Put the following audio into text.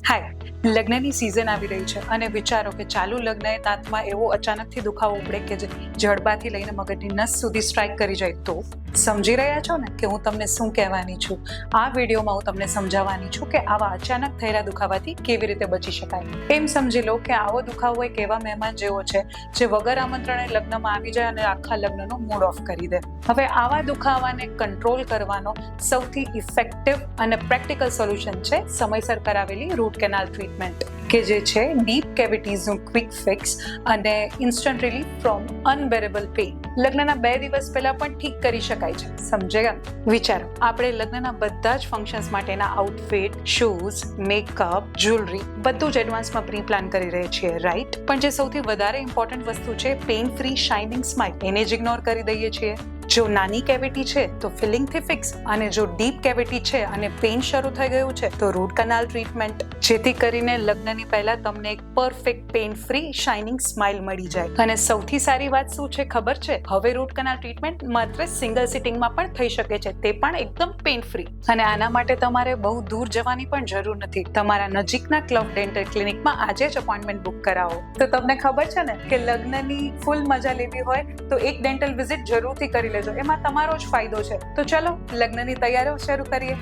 હાય, લગ્નની સિઝન આવી રહી છે અને વિચારો કે ચાલુ લગ્નએ દાંતમાં એવો અચાનકથી દુખાવો ઉપડે કે જે જડબાથી લઈને મગજની નસ સુધી સ્ટ્રાઇક કરી જાય. તો સમજી રહ્યા છો ને કે હું તમને શું કહેવાની છું? આ વિડીયોમાં હું તમને સમજાવવાની છું કે આવા અચાનક થયેલા દુખાવાથી કેવી રીતે બચી શકાય. એમ સમજી લો કે આવો દુખાવો એક એવા મહેમાન જેવો છે જે વગર આમંત્રણે લગ્નમાં આવી જાય અને આખા લગ્નનો મૂડ ઓફ કરી દે. હવે આવા દુખાવાને કંટ્રોલ કરવાનો સૌથી ઇફેક્ટિવ અને પ્રેક્ટિકલ સોલ્યુશન છે સમયસર કરાવેલી રૂટ કેનાલ ટ્રીટમેન્ટ, કે જે છે ડીપ કેવિટીઝનું ક્વિક ફિક્સ અને instant relief from unbearable pain. લગ્નના 2 દિવસ પહેલા પણ ઠીક કરી શકાય છે. સમજ્યા? વિચારો, આપણે લગ્નના બધા જ ફંક્શન્સ માટેના આઉટફિટ, શૂઝ, મેકઅપ, જ્વેલરી બધું જ એડવાન્સમાં પ્રી પ્લાન કરી રહ્યા છીએ, રાઈટ? પણ જે સૌથી વધારે ઇમ્પોર્ટન્ટ વસ્તુ છે પેઇન ફ્રી શાઇનિંગ સ્માઇલ, એને જ ઇગ્નોર કરી દઈએ છીએ. જો નાની કેવિટી છે તો ફિલિંગથી ફિક્સ, અને જો ડીપ કેવિટી છે અને પેઇન શરૂ થઈ ગયું છે તો રૂટ કેનાલ ટ્રીટમેન્ટ, જેથી કરીને લગ્નની પહેલા તમને એક perfect pain free shining smile મળી જાય. અને સૌથી સારી વાત શું છે ખબર છે? હવે રૂટ કેનાલ ટ્રીટમેન્ટ માત્ર સિંગલ સિટિંગમાં પણ થઈ શકે છે, તે પણ એકદમ પેઇન ફ્રી. અને આના માટે તમારે બહુ દૂર જવાની પણ જરૂર નથી. તમારા નજીકના ક્લબ ડેન્ટલ ક્લિનિકમાં આજે જ અપોઇન્ટમેન્ટ બુક કરાવો. તો તમને ખબર છે ને કે લગ્નની ફૂલ મજા લેવી હોય તો એક ડેન્ટલ વિઝિટ જરૂરથી કરી લેજો. એમાં તમારો જ ફાયદો છે. તો ચલો લગ્નની તૈયારીઓ શરૂ કરીએ.